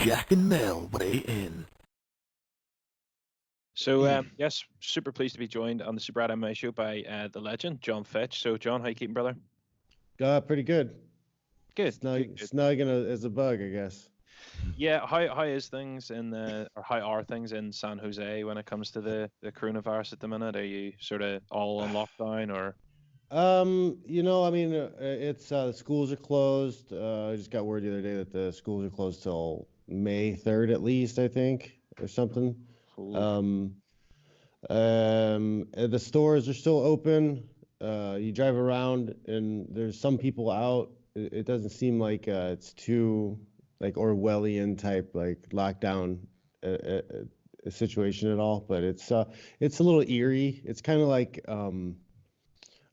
Jack and Mel weigh in. So, yes, super pleased to be joined on the Super Rad MMA show by the legend, Jon Fitch. So, John, how you keeping, brother? Pretty good. Good. Snug as a bug, I guess. Yeah, how is things or how are things in San Jose when it comes to the coronavirus at the minute? Are you sort of all on lockdown or? It's the schools are closed. I just got word the other day that the schools are closed till May 3rd at least, I think, or something. Cool. The stores are still open. You drive around and there's some people out. It doesn't seem like it's too like Orwellian type like lockdown situation at all, but it's a little eerie. It's kind of like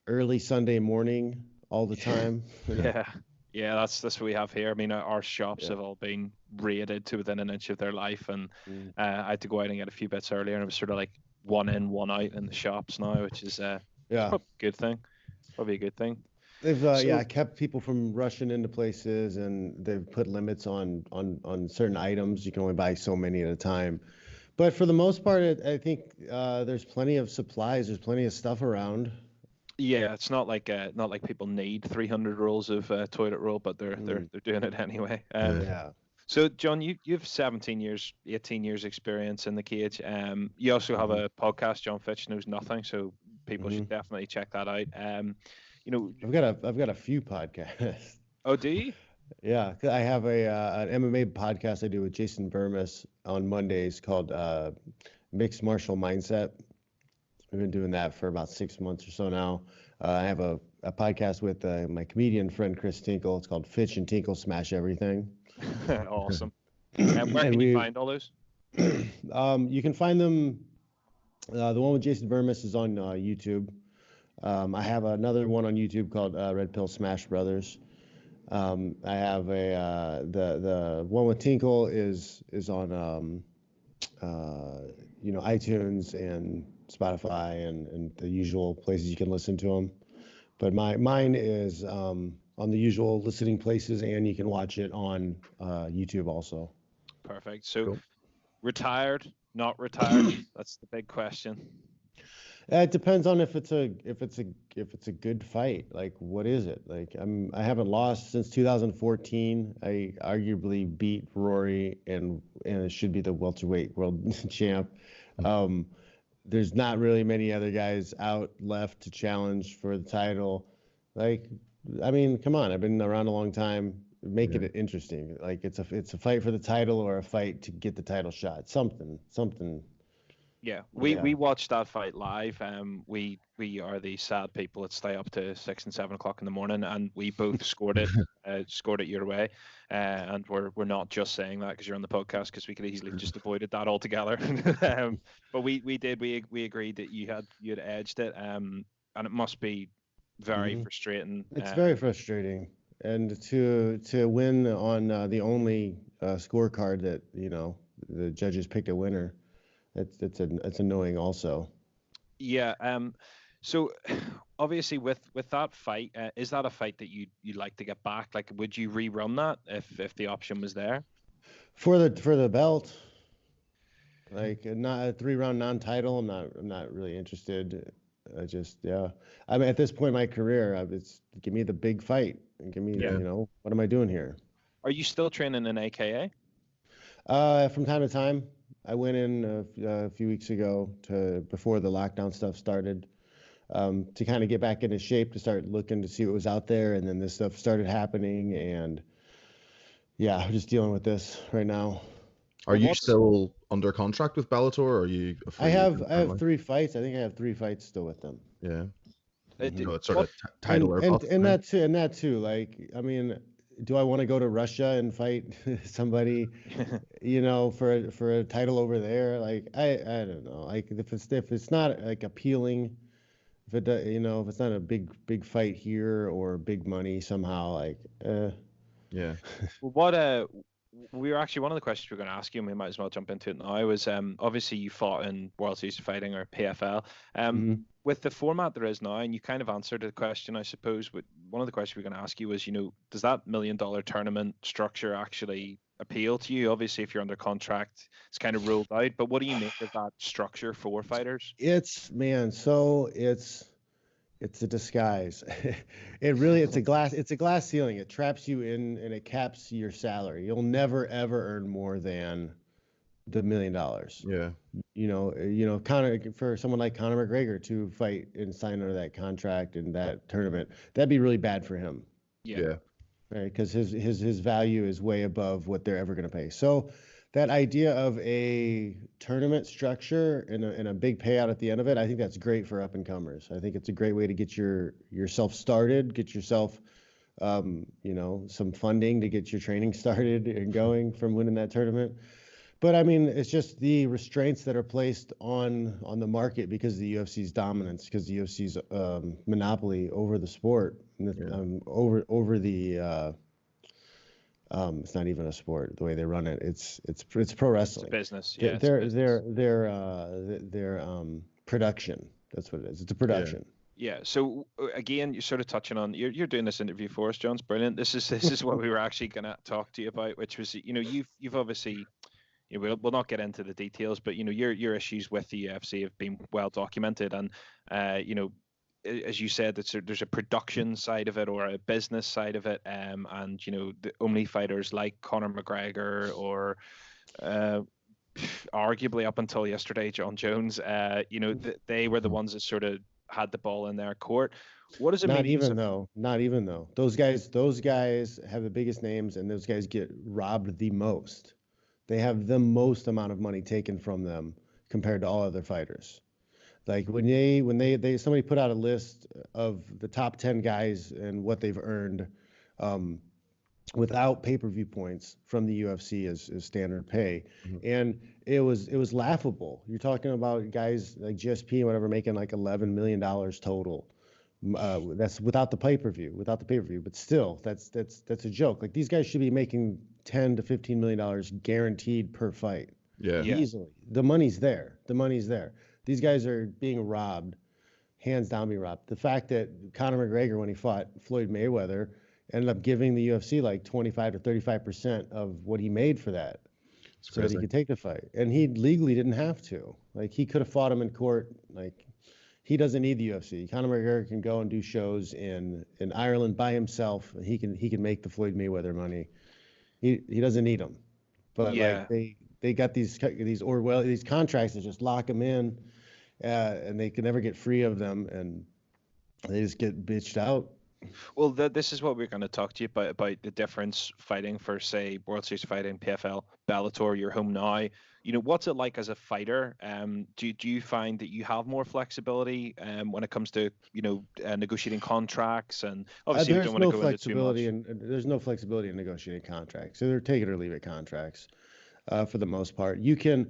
early Sunday morning all the time. Yeah, that's what we have here. I mean, our shops have all been raided to within an inch of their life, and I had to go out and get a few bits earlier, and it was sort of like one in, one out in the shops now, which is probably a good thing. Probably a good thing. They've kept people from rushing into places, and they've put limits on certain items. You can only buy so many at a time. But for the most part, I think there's plenty of supplies. There's plenty of stuff around. Yeah, it's not like people need 300 rolls of toilet roll, but they're doing it anyway. So, John, you have 17 years, 18 years experience in the cage. You also have a podcast, Jon Fitch Knows Nothing, so people should definitely check that out. I've got a few podcasts. Oh, do you? Yeah, I have an MMA podcast I do with Jason Burmis on Mondays called Mixed Martial Mindset. I've been doing that for about 6 months or so now. I have a podcast with my comedian friend Chris Tinkle. It's called Fitch and Tinkle Smash Everything. Awesome. And where can you find all those? You can find them. The one with Jason Burmis is on YouTube. I have another one on YouTube called Red Pill Smash Brothers. I have the one with Tinkle is on iTunes and Spotify and the usual places you can listen to them. But mine is on the usual listening places, and you can watch it on YouTube also. Perfect. So, cool. Retired, not retired? That's the big question. It depends on if it's a good fight. Like, what is it? Like, I haven't lost since 2014. I arguably beat Rory, and it should be the welterweight world champ. There's not really many other guys out left to challenge for the title. Like, I mean, come on, I've been around a long time. Make it interesting. Like, it's a fight for the title or a fight to get the title shot. Something. Yeah, we watched that fight live. We are the sad people that stay up to 6 and 7 o'clock in the morning, and we both scored it your way. And we're not just saying that because you're on the podcast, because we could easily just avoided that altogether. But we agreed that you had edged it. And it must be very frustrating. It's very frustrating, and to win on the only scorecard that the judges picked a winner. It's annoying also. Yeah. So obviously with that fight, is that a fight that you'd like to get back? Like, would you rerun that if the option was there? For the belt, like not a 3-round non-title, I'm not really interested. I mean, at this point in my career, it's give me the big fight and give me what am I doing here? Are you still training in AKA? From time to time. I went in a few weeks ago before the lockdown stuff started to kind of get back into shape, to start looking to see what was out there, and then this stuff started happening, and I'm just dealing with this right now. Are you still under contract with Bellator, or are you? I have 3 fights. I think I have 3 fights still with them. Yeah. It's sort of title and that too. Like, I mean, do I want to go to Russia and fight somebody, for a title over there? Like, I don't know. Like, if it's not like appealing, if it's not a big fight here or big money somehow, like, yeah. Well, we were actually, one of the questions we were going to ask you, and we might as well jump into it now, was obviously you fought in World Series of Fighting, or PFL. With the format there is now, and you kind of answered the question, I suppose, but one of the questions we we're going to ask you was, does that $1 million tournament structure actually appeal to you? Obviously, if you're under contract, it's kind of ruled out. But what do you make of that structure for fighters? It's a disguise. It's a glass ceiling. It traps you in and it caps your salary. You'll never ever earn more than the $1 million. Yeah. Conor, for someone like Conor McGregor to fight and sign under that contract in that tournament, that'd be really bad for him. Yeah. Right? Because his value is way above what they're ever going to pay. So that idea of a tournament structure and a big payout at the end of it, I think that's great for up and comers. I think it's a great way to get yourself started, get yourself some funding to get your training started and going from winning that tournament. But I mean, it's just the restraints that are placed on the market because of the UFC's dominance, because the UFC's monopoly over the sport, over the it's not even a sport the way they run it. It's pro wrestling. It's a business. Yeah. Their production. That's what it is. It's a production. Yeah. So again, you're sort of touching on you're doing this interview for us, John. It's brilliant. This is what we were actually going to talk to you about, which was you've obviously. We'll not get into the details, but your issues with the UFC have been well documented, and as you said, there's a production side of it or a business side of it, and the only fighters like Conor McGregor or arguably up until yesterday, Jon Jones, they were the ones that sort of had the ball in their court. What does it mean? Not even though those guys have the biggest names, and those guys get robbed the most. They have the most amount of money taken from them compared to all other fighters. Like when somebody put out a list of the top 10 guys and what they've earned without pay-per-view points from the UFC as standard pay. Mm-hmm. And it was laughable. You're talking about guys like GSP and whatever making like $11 million total. That's without the pay-per-view, but still that's a joke. Like these guys should be making $10 to $15 million guaranteed per fight. Yeah. Easily. The money's there. These guys are being robbed, hands down being robbed. The fact that Conor McGregor, when he fought Floyd Mayweather, ended up giving the UFC like 25 to 35% of what he made for that. So that he could take the fight. And he legally didn't have to. Like he could have fought him in court. Like he doesn't need the UFC. Conor McGregor can go and do shows in Ireland by himself. He can make the Floyd Mayweather money. He doesn't need them. But like they got these contracts that just lock them in, and they can never get free of them, and they just get bitched out. Well, this is what we're going to talk to you about the difference fighting for, say, World Series fighting, PFL, Bellator, your home now. What's it like as a fighter? Do you find that you have more flexibility when it comes to negotiating contracts? And obviously, you don't want to go into too much. There's no flexibility in negotiating contracts. So they're take it or leave it contracts for the most part. You can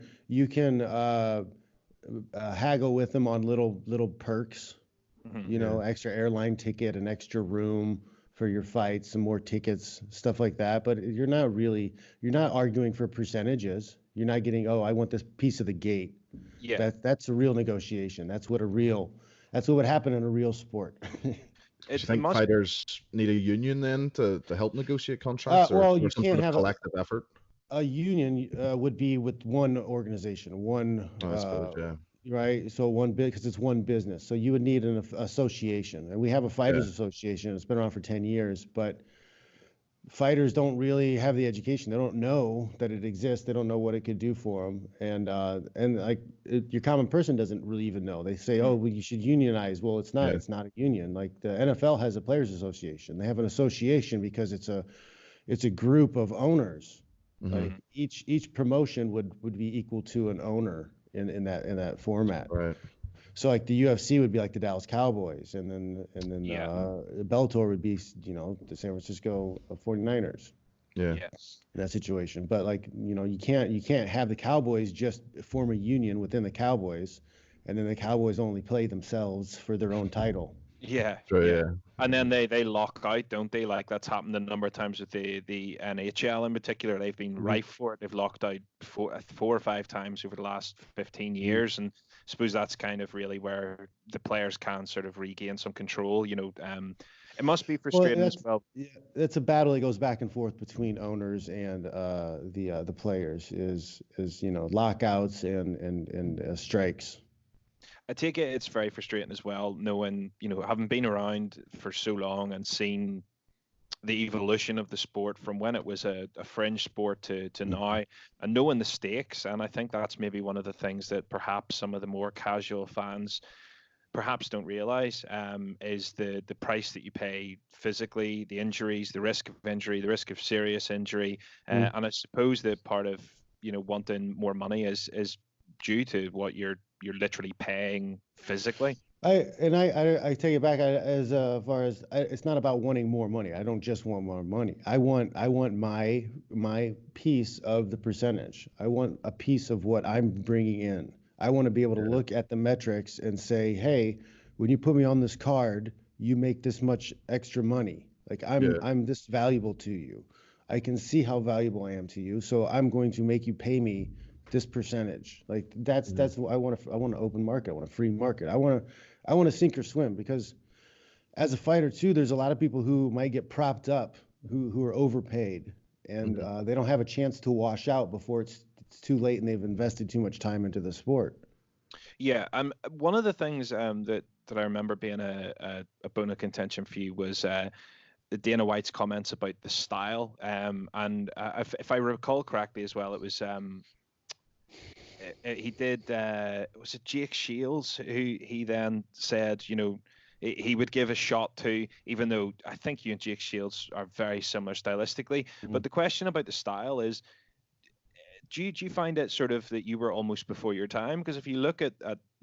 haggle with them on little perks. Mm-hmm. Extra airline ticket, an extra room for your fights, some more tickets, stuff like that. But you're not arguing for percentages. You're not getting, I want this piece of the gate. Yeah. That's a real negotiation. That's what would happen in a real sport. Do you think fighters need a union then to help negotiate contracts, or you some can't sort of have collective effort? A union would be with one organization, right? So because it's one business. So you would need an association, and we have a fighters association. It's been around for 10 years, but fighters don't really have the education. They don't know that it exists. They don't know what it could do for them, and your common person doesn't really even know. They say, you should unionize. Well, it's not. Yeah. It's not a union. Like the NFL has a players association. They have an association because it's a group of owners. Mm-hmm. Like each promotion would be equal to an owner in that format. Right. So like the UFC would be like the Dallas Cowboys, and then Bellator would be the San Francisco 49ers. Yeah. In that situation. But like you can't have the Cowboys just form a union within the Cowboys, and then the Cowboys only play themselves for their own title. Yeah. Sure, yeah. And then they lock out, don't they? Like that's happened a number of times with the NHL in particular. They've been rife for it. They've locked out four or five times over the last 15 years. And I suppose that's kind of really where the players can sort of regain some control. It must be frustrating as well. Yeah, it's a battle that goes back and forth between owners and the players. Is lockouts and strikes. I take it it's very frustrating as well, knowing, having been around for so long and seen the evolution of the sport from when it was a fringe sport to now, and knowing the stakes. And I think that's maybe one of the things that perhaps some of the more casual fans perhaps don't realize, is the price that you pay physically, the injuries, the risk of injury, the risk of serious injury. And I suppose that part of, wanting more money is due to what you're literally paying physically. I take it back as far as it's not about wanting more money. I don't just want more money. I want my piece of the percentage. I want a piece of what I'm bringing in. I want to be able to look at the metrics and say, hey, when you put me on this card, you make this much extra money. Like I'm this valuable to you. I can see how valuable I am to you. So I'm going to make you pay me this percentage. Like that's what I want. I want an open market. I want a free market. I want to sink or swim, because as a fighter too, there's a lot of people who might get propped up, who are overpaid, and they don't have a chance to wash out before it's too late and they've invested too much time into the sport. Yeah, one of the things that I remember being a bone of contention for you was Dana White's comments about the style. And if I recall correctly as well, it was he did was it Jake Shields who he then said, he would give a shot to, even though I think you and Jake Shields are very similar stylistically. But the question about the style is, do you find it sort of that you were almost before your time? Because if you look at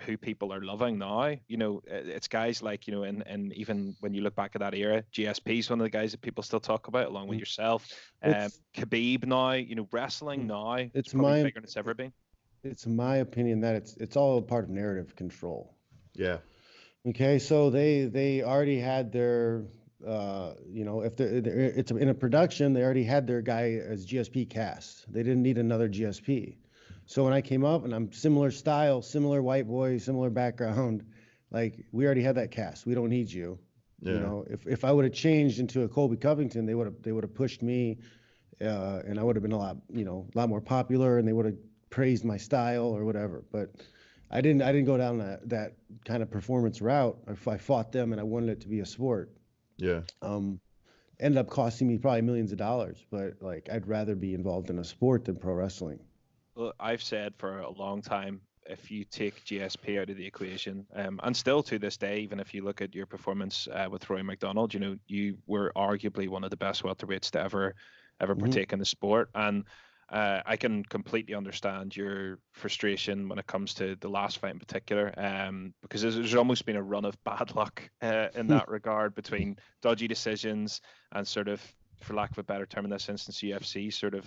who people are loving now, it's guys like, and even when you look back at that era, GSP is one of the guys that people still talk about, along with yourself. Khabib now, wrestling now, it's probably bigger than it's ever been. It's my opinion that it's all part of narrative control. Yeah. Okay, so they already had their if it's in a production, they already had their guy as GSP cast. They didn't need another GSP. So when I came up, and I'm similar style, similar white boy, similar background, like we already had that cast. We don't need you. Yeah. If I would have changed into a Colby Covington, they would have pushed me, and I would have been a lot more popular, and they would have praised my style or whatever. But I didn't go down that kind of performance route. I fought them, and I wanted it to be a sport. Yeah. Ended up costing me probably millions of dollars, but like I'd rather be involved in a sport than pro wrestling. Well, I've said for a long time, if you take GSP out of the equation, and still to this day, even if you look at your performance with Roy McDonald, you were arguably one of the best welterweights to ever partake in the sport. And I can completely understand your frustration when it comes to the last fight in particular, because there's almost been a run of bad luck in that regard, between dodgy decisions and sort of, for lack of a better term in this instance, UFC sort of,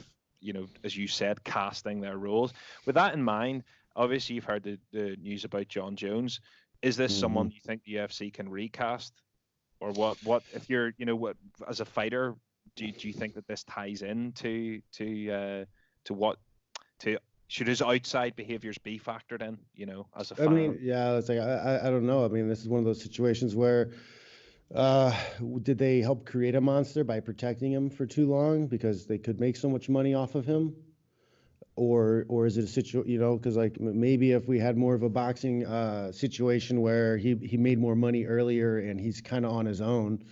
as you said, casting their roles. With that in mind, obviously you've heard the news about Jon Jones. Is this someone you think the UFC can recast? Or what if you're, as a fighter, do you think that this ties in to should his outside behaviors be factored in, as a fan? I mean, yeah, it's like I don't know. I mean, this is one of those situations where did they help create a monster by protecting him for too long because they could make so much money off of him? Or is it a situation, because like maybe if we had more of a boxing situation where he made more money earlier and he's kind of on his own.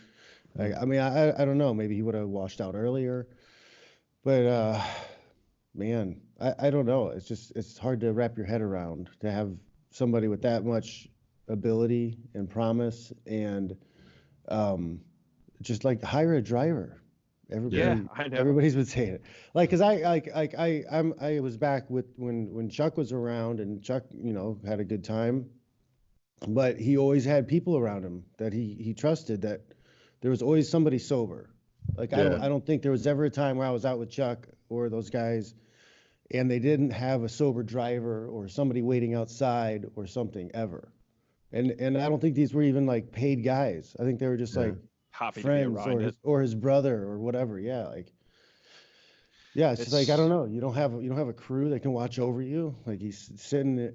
Like, I mean, I don't know. Maybe he would have washed out earlier. But man, I don't know. It's hard to wrap your head around to have somebody with that much ability and promise, and just like hire a driver. Everybody's been saying it. Like, cause I was back with when Chuck was around, and Chuck, had a good time, but he always had people around him that he trusted, that there was always somebody sober. Like, I don't think there was ever a time where I was out with Chuck or those guys and they didn't have a sober driver or somebody waiting outside or something ever. And I don't think these were even like paid guys. I think they were just like happy friends to be around or his brother or whatever. Yeah. Like, Yeah, it's just like I don't know. You don't have a crew that can watch over you. Like he's sitting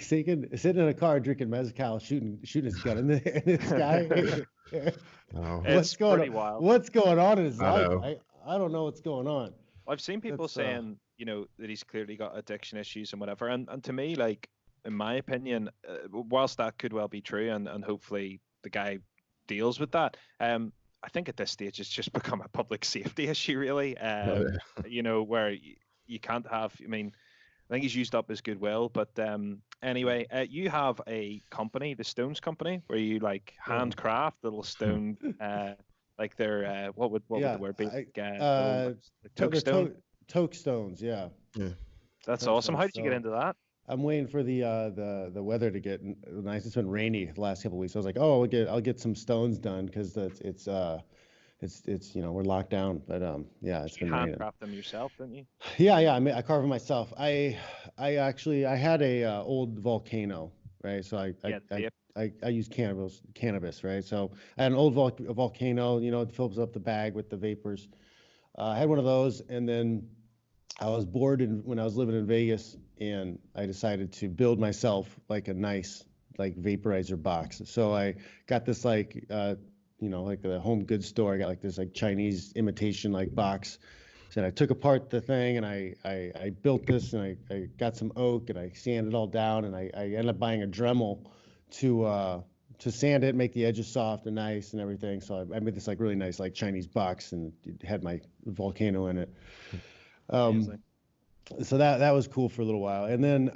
sitting in a car drinking mezcal, shooting his gun in the sky. Oh. It's pretty wild. What's going on in his life? know. I don't know what's going on. I've seen people saying, that he's clearly got addiction issues and whatever. And to me, like, in my opinion, whilst that could well be true, and hopefully the guy deals with that, I think at this stage it's just become a public safety issue, really. Where you can't have. I mean, I think he's used up his goodwill. But anyway, you have a company, the Stones Company, where you like handcraft little stone. Like they're what would the word be? Toke stones, yeah. That's toke awesome. stones. How did you get into that? I'm waiting for the weather to get nice. It's been rainy the last couple of weeks. I was like, oh, I'll get some stones done because it's we're locked down. But it's been raining. You handcraft them yourself, didn't you? Yeah. I carve them myself. I had a old volcano, right? So I use cannabis, right? So I had an old volcano, it fills up the bag with the vapors. I had one of those, and then I was bored when I was living in Vegas, and I decided to build myself like a nice like vaporizer box. So I got this like the home goods store. I got like this like Chinese imitation like box. So I took apart the thing, and I built this, and I got some oak, and I sanded it all down, and I ended up buying a Dremel to sand it, make the edges soft and nice and everything. So I made this like really nice like Chinese box, and it had my volcano in it. So that was cool for a little while, and then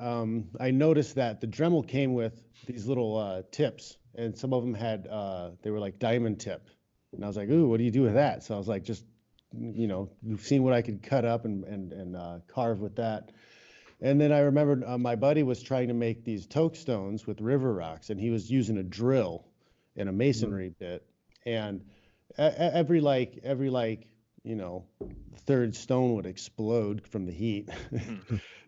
I noticed that the Dremel came with these little tips, and some of them had they were like diamond tip, and I was like, ooh, what do you do with that? So I was like, just seeing what I could cut up and carve with that. And then I remembered my buddy was trying to make these toke stones with river rocks, and he was using a drill and a masonry bit, and every third stone would explode from the heat.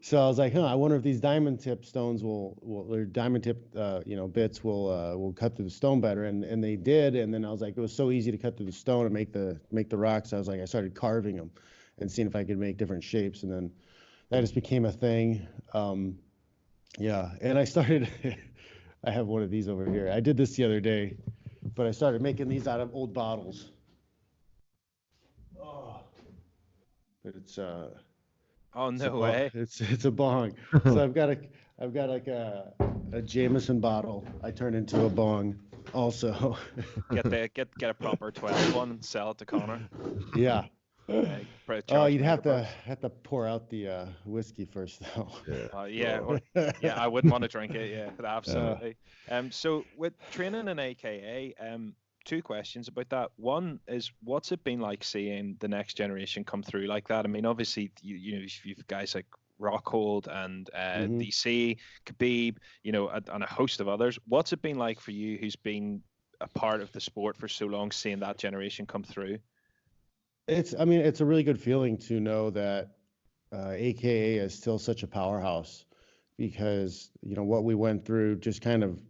So I was like, I wonder if these diamond tip stones or diamond tip bits will cut through the stone better, and they did. And then I was like, it was so easy to cut through the stone and make the rocks. I was like, I started carving them and seeing if I could make different shapes, and then that just became a thing. And I started, I have one of these over here. I did this the other day, but I started making these out of old bottles. But it's oh no way! It's a bong. So I've got like a Jameson bottle. I turned into a bong also. get a proper 12 one and sell it to Connor. Yeah. You'd have to pour out the whiskey first, though. I wouldn't want to drink it. Yeah, absolutely. So with training in AKA, two questions about that. One is, what's it been like seeing the next generation come through like that? I mean, obviously, you've guys like Rockhold and DC, Khabib, and a host of others. What's it been like for you, who's been a part of the sport for so long, seeing that generation come through? It's a really good feeling to know that AKA is still such a powerhouse, because what we went through, just kind of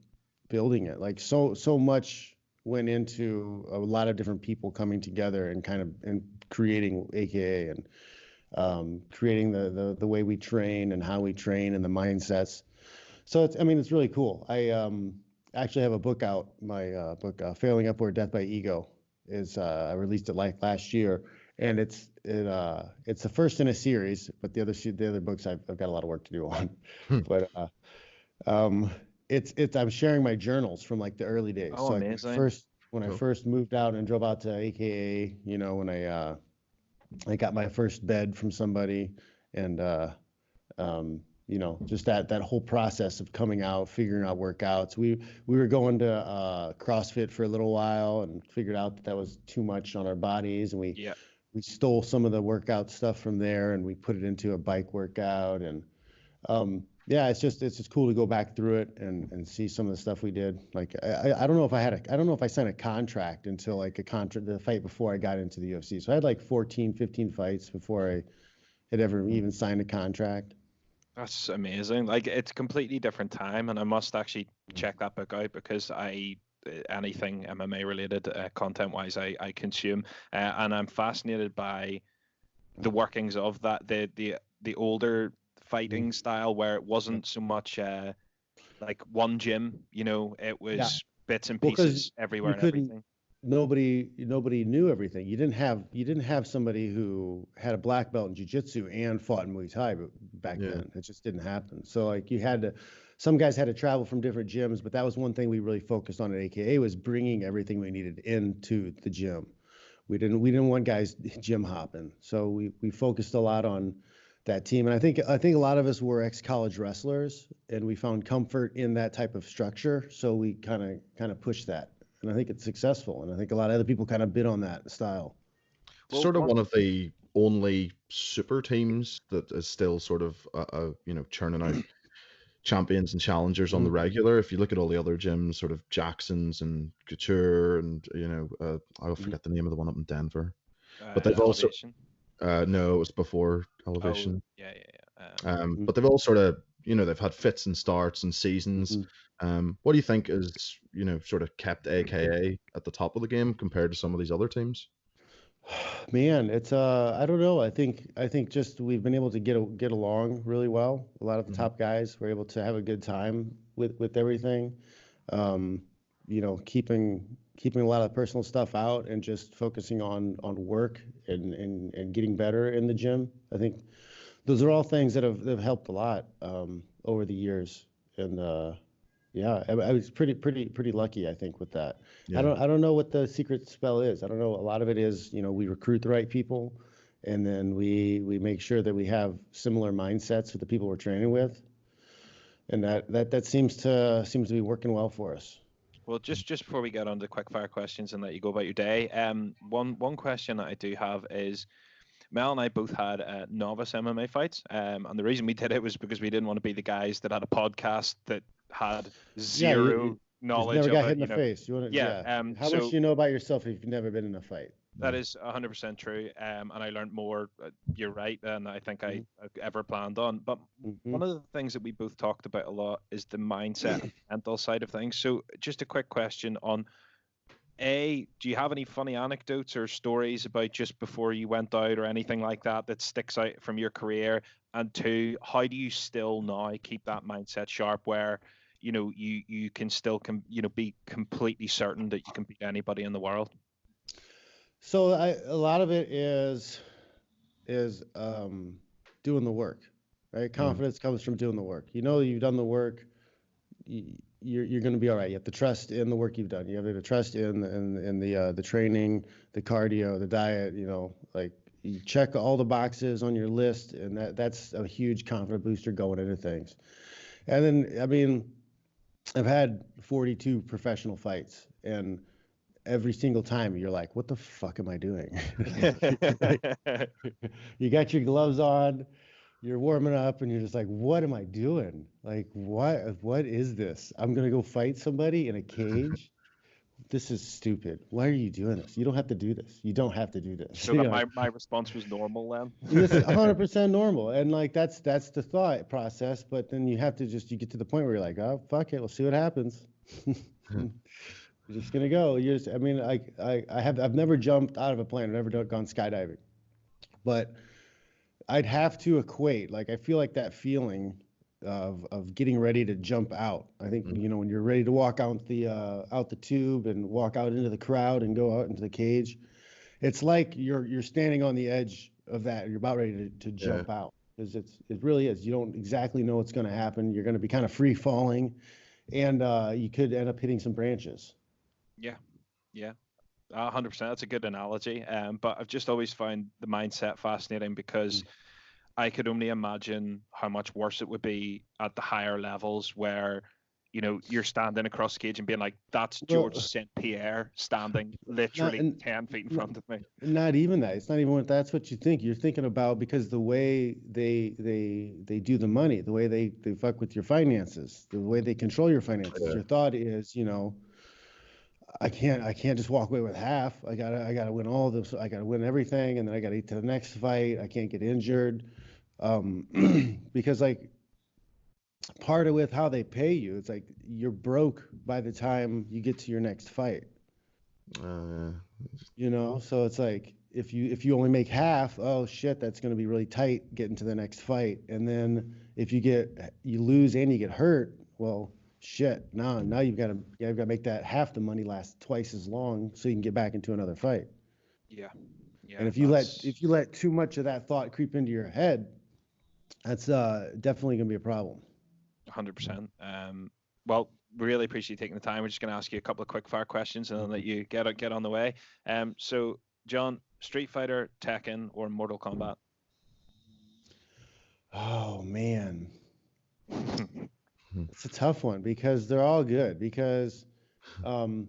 building it, like so much went into a lot of different people coming together and creating AKA, and creating the way we train and how we train and the mindsets. So it's really cool. I actually have a book out. My book, Failing Upward: Death by Ego, is I released it like last year, and it's the first in a series, but the other books I've got a lot of work to do on. But I'm sharing my journals from like the early days. Oh, so amazing. When I first moved out and drove out to AKA, when I got my first bed from somebody, and just that whole process of coming out, figuring out workouts. We were going to CrossFit for a little while and figured out that was too much on our bodies, and we stole some of the workout stuff from there, and we put it into a bike workout. And it's just cool to go back through it and see some of the stuff we did. Like I don't know if I signed a contract until like the fight before I got into the UFC. So I had like 15 fights before I had ever even signed a contract. That's amazing. Like, it's a completely different time, and I must actually check that book out, because anything MMA related content wise I consume, and I'm fascinated by the workings of that, the older fighting style, where it wasn't so much like one gym, it was bits and pieces everywhere and everything. Nobody knew everything. You didn't have somebody who had a black belt in jiu-jitsu and fought in Muay Thai back then. It just didn't happen. So like some guys had to travel from different gyms, but that was one thing we really focused on at AKA, was bringing everything we needed into the gym. We didn't want guys gym hopping. So we focused a lot on that team. And I think a lot of us were ex-college wrestlers, and we found comfort in that type of structure. So we kind of pushed that. And I think it's successful. And I think a lot of other people kind of bid on that style. Well, sort of one of the only super teams that is still sort of, churning out champions and challengers on the regular. If you look at all the other gyms, sort of Jackson's and Couture, and I'll forget the name of the one up in Denver. But they've also no, it was before Elevation. Oh, yeah. But they've all sort of, they've had fits and starts and seasons. What do you think is, sort of kept AKA at the top of the game compared to some of these other teams? Man, it's I don't know. I think just we've been able to get along really well. A lot of the top guys were able to have a good time with everything. Keeping a lot of personal stuff out and just focusing on work and getting better in the gym. I think those are all things that have helped a lot over the years. And I was pretty lucky, I think, with that. Yeah. I don't know what the secret spell is. I don't know. A lot of it is, we recruit the right people, and then we make sure that we have similar mindsets with the people we're training with, and that seems to be working well for us. Well, just before we get on to quickfire questions and let you go about your day, one question that I do have is, Mel and I both had novice MMA fights, and the reason we did it was because we didn't want to be the guys that had a podcast that had zero knowledge. Never got of hit in the face. How much do you know about yourself if you've never been in a fight? That is 100% true, and I learned more. You're right, than I think I ever planned on. But one of the things that we both talked about a lot is the mindset and mental side of things. So, just a quick question on: A, do you have any funny anecdotes or stories about just before you went out or anything like that sticks out from your career? And two, how do you still now keep that mindset sharp where you can still be completely certain that you can beat anybody in the world? So a lot of it is doing the work, right? Confidence comes from doing the work. You've done the work. You're going to be all right. You have to trust in the work you've done. You have to trust in the training, the cardio, the diet. Like you check all the boxes on your list, and that's a huge confidence booster going into things. And then, I've had 42 professional fights, and every single time you're like, what the fuck am I doing? You got your gloves on, you're warming up, and you're just like, what am I doing? Like, what is this? I'm going to go fight somebody in a cage? This is stupid. Why are you doing this? You don't have to do this. You don't have to do this. So my response was normal then? It's 100% normal. And like, that's the thought process. But then you have to you get to the point where you're like, oh, fuck it. We'll see what happens. You're just going to go. I've never jumped out of a plane. I've never gone skydiving. But I'd have to equate, like, I feel like that feeling of getting ready to jump out. I think, when you're ready to walk out the tube and walk out into the crowd and go out into the cage, it's like you're standing on the edge of that. You're about ready to jump out, because it really is. You don't exactly know what's going to happen. You're going to be kind of free falling, and you could end up hitting some branches. Yeah. 100%. That's a good analogy. But I've just always found the mindset fascinating, because I could only imagine how much worse it would be at the higher levels where, you're standing across the cage and being like, that's George St. Pierre standing literally 10 feet in front of me. Not even that. It's not even that's what you think. You're thinking about, because the way they do the money, the way they fuck with your finances, the way they control your finances. Your thought is, I can't just walk away with half. I gotta win all this. I gotta win everything, and then I gotta get to the next fight. I can't get injured, because like part of with how they pay you, it's like you're broke by the time you get to your next fight. So it's like if you only make half, oh shit, that's going to be really tight getting to the next fight. And then if you lose and you get hurt, well, shit, now you've got to make that half the money last twice as long so you can get back into another fight. Yeah. Yeah. And if you let too much of that thought creep into your head, that's definitely going to be a problem. 100%. Well, really appreciate you taking the time. We're just going to ask you a couple of quick fire questions and then let you get on the way. So, Jon, Street Fighter, Tekken, or Mortal Kombat? Oh man, it's a tough one because they're all good. Because Mortal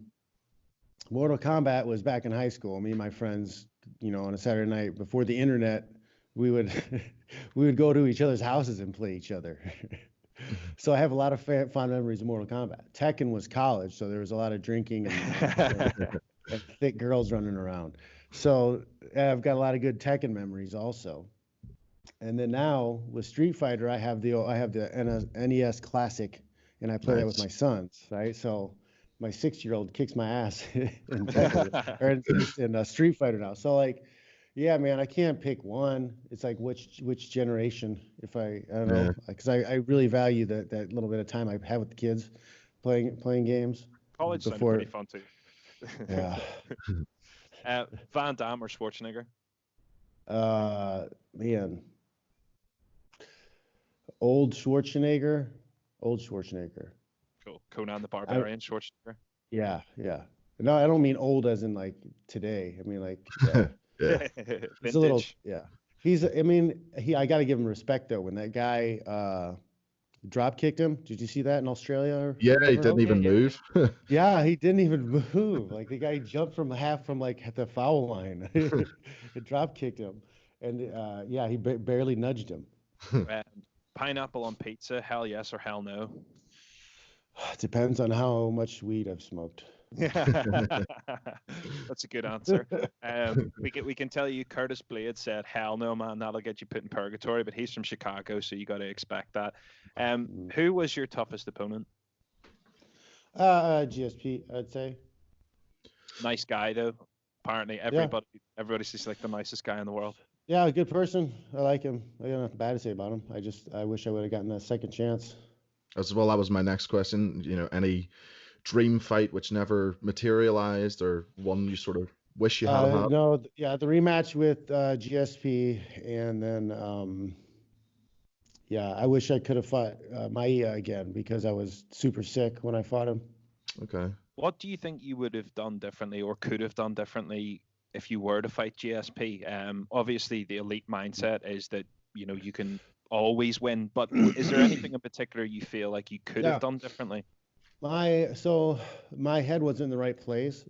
Kombat was back in high school. Me and my friends, on a Saturday night before the internet, we would we would go to each other's houses and play each other. So I have a lot of fond memories of Mortal Kombat. Tekken was college, so there was a lot of drinking and thick girls running around. So I've got a lot of good Tekken memories also. And then now with Street Fighter, I have the NES Classic, and I play that with my sons, right? So my 6-year-old kicks my ass in Tekken, or in Street Fighter now. So like, yeah, man, I can't pick one. It's like which generation. I don't know, because I really value that little bit of time I have with the kids playing games. College sounded pretty fun too. Yeah. Van Damme or Schwarzenegger? Man, old Schwarzenegger. Cool. Conan the Barbarian, Schwarzenegger. Yeah. No, I don't mean old as in like today. I mean like. Yeah. He's a little, yeah. I got to give him respect though. When that guy drop kicked him, did you see that in Australia? Yeah, he didn't even move. Yeah, he didn't even move. Like the guy jumped from like the foul line. It drop kicked him, and he barely nudged him. Pineapple on pizza, hell yes or hell no? Depends on how much weed I've smoked. That's a good answer. We can tell you Curtis Blade said hell no, man, that'll get you put in purgatory, but he's from Chicago, so you got to expect that. Who was your toughest opponent? GSP, I'd say. Nice guy though. Apparently everybody's just like the nicest guy in the world. Yeah, a good person. I like him. I got nothing bad to say about him. I wish I would have gotten a second chance. As well, that was my next question. Any dream fight which never materialized, or one you sort of wish you had had? No, the rematch with GSP, and then I wish I could have fought Maia again because I was super sick when I fought him. Okay. What do you think you would have done differently or could have done differently if you were to fight GSP? Obviously, the elite mindset is that you can always win, but is there anything in particular you feel like you could have done differently? My head was in the right place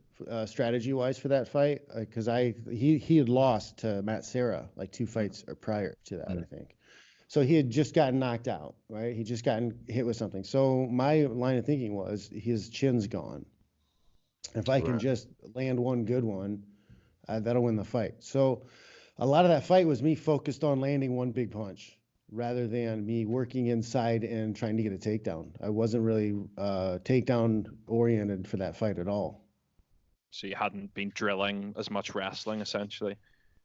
strategy wise for that fight because he had lost to Matt Serra like 2 fights prior to that, I think. So he had just gotten knocked out, right? He just gotten hit with something. So my line of thinking was his chin's gone. If I can just land one good one, that'll win the fight. So a lot of that fight was me focused on landing one big punch rather than me working inside and trying to get a takedown. I wasn't really takedown oriented for that fight at all. So you hadn't been drilling as much wrestling, essentially?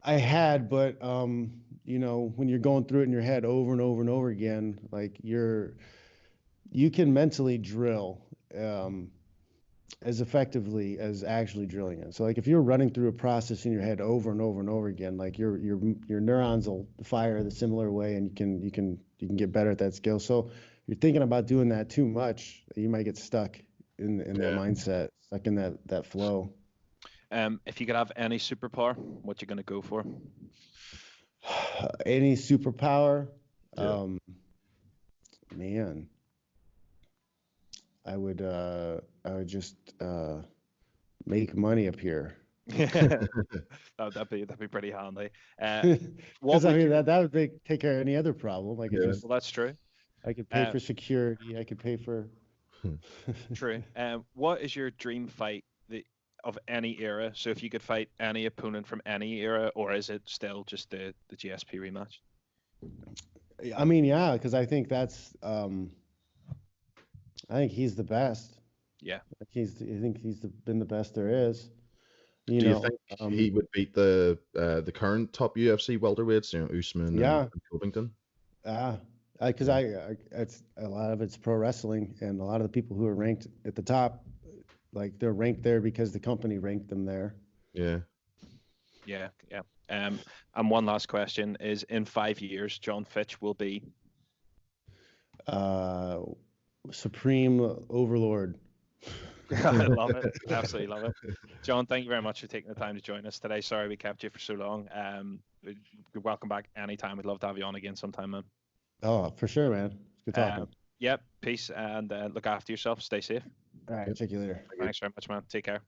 I had, but when you're going through it in your head over and over and over again, like you can mentally drill as effectively as actually drilling it. So like if you're running through a process in your head over and over and over again, like your neurons will fire the similar way, and you can get better at that skill. So you're thinking about doing that too much, you might get stuck in that mindset, stuck in that flow. If you could have any superpower, what you gonna go for? Any superpower? Man, I would just make money up here. That'd be pretty handy. Because that would take care of any other problem. I could well, that's true. I could pay for security. I could pay for. True. What is your dream fight of any era? So if you could fight any opponent from any era, or is it still just the GSP rematch? I mean, yeah, because I think that's. I think he's the best. Yeah. I think he's been the best there is. You Do you know, think he would beat the current top UFC welterweights, Usman yeah, and Covington? because Yeah. it's a lot of it's pro wrestling, and a lot of the people who are ranked at the top, like they're ranked there because the company ranked them there. Yeah. Yeah. And one last question is: in 5 years, Jon Fitch will be Supreme Overlord. I love it. Absolutely love it. Jon, thank you very much for taking the time to join us today. Sorry we kept you for so long. You're welcome back anytime. We'd love to have you on again sometime, man. Oh, for sure, man. It's good talking. Yep. Peace and look after yourself. Stay safe. All right, check you later. Thanks very much, man. Take care.